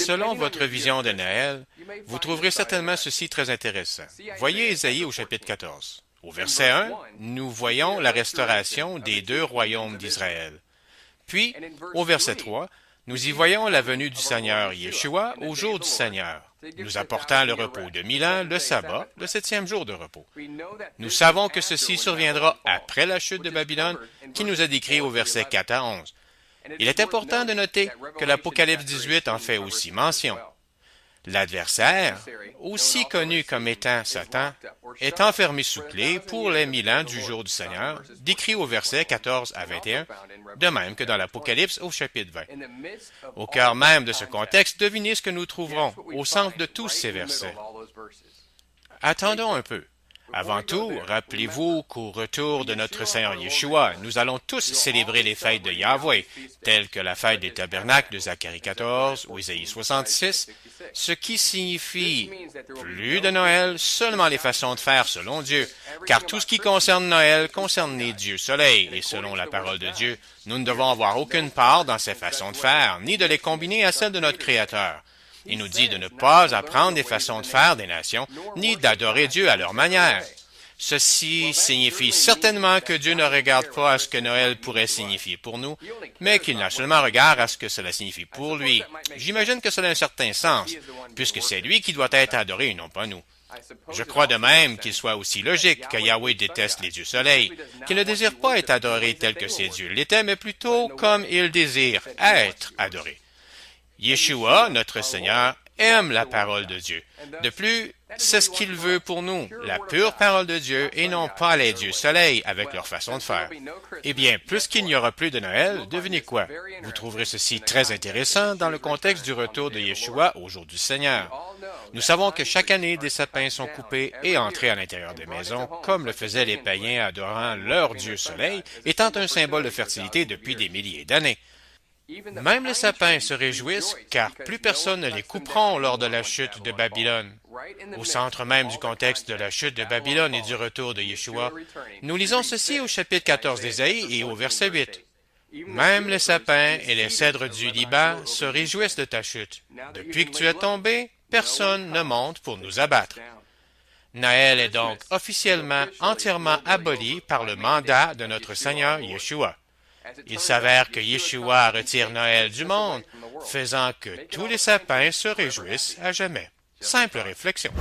Selon votre vision de Noël, vous trouverez certainement ceci très intéressant. Voyez Ésaïe au chapitre 14. Au verset 1, nous voyons la restauration des deux royaumes d'Israël. Puis, au verset 3, nous y voyons la venue du Seigneur Yeshua au jour du Seigneur, nous apportant le repos de 1000 ans, le sabbat, le 7e jour de repos. Nous savons que ceci surviendra après la chute de Babylone, qui nous est décrit au verset 4 à 11. Il est important de noter que l'Apocalypse 18 en fait aussi mention. L'adversaire, aussi connu comme étant Satan, est enfermé sous clé pour les 1000 ans du jour du Seigneur, décrit au verset 14 à 21, de même que dans l'Apocalypse au chapitre 20. Au cœur même de ce contexte, devinez ce que nous trouverons au centre de tous ces versets. Attendons un peu. Avant tout, rappelez-vous qu'au retour de notre Seigneur Yeshua, nous allons tous célébrer les fêtes de Yahweh, telles que la fête des tabernacles de Zacharie 14 ou Ésaïe 66, ce qui signifie plus de Noël, seulement les façons de faire selon Dieu, car tout ce qui concerne Noël concerne les dieux soleil, et selon la parole de Dieu, nous ne devons avoir aucune part dans ces façons de faire, ni de les combiner à celles de notre Créateur. Il nous dit de ne pas apprendre des façons de faire des nations, ni d'adorer Dieu à leur manière. Ceci signifie certainement que Dieu ne regarde pas à ce que Noël pourrait signifier pour nous, mais qu'il n'a seulement regard à ce que cela signifie pour lui. J'imagine que cela a un certain sens, puisque c'est lui qui doit être adoré et non pas nous. Je crois de même qu'il soit aussi logique que Yahweh déteste les dieux soleil, qu'il ne désire pas être adoré tel que ses dieux l'étaient, mais plutôt comme il désire être adoré. Yeshua, notre Seigneur, aime la parole de Dieu. De plus, c'est ce qu'il veut pour nous, la pure parole de Dieu et non pas les dieux soleil avec leur façon de faire. Eh bien, puisqu'il n'y aura plus de Noël, devinez quoi? Vous trouverez ceci très intéressant dans le contexte du retour de Yeshua au jour du Seigneur. Nous savons que chaque année, des sapins sont coupés et entrés à l'intérieur des maisons, comme le faisaient les païens adorant leur dieu soleil, étant un symbole de fertilité depuis des milliers d'années. Même les sapins se réjouissent, car plus personne ne les couperont lors de la chute de Babylone. Au centre même du contexte de la chute de Babylone et du retour de Yeshua, nous lisons ceci au chapitre 14 d'Ésaïe et au verset 8. Même les sapins et les cèdres du Liban se réjouissent de ta chute. Depuis que tu es tombé, personne ne monte pour nous abattre. Noël est donc officiellement entièrement aboli par le mandat de notre Seigneur Yeshua. Il s'avère que Yeshua retire Noël du monde, faisant que tous les sapins se réjouissent à jamais. Simple réflexion.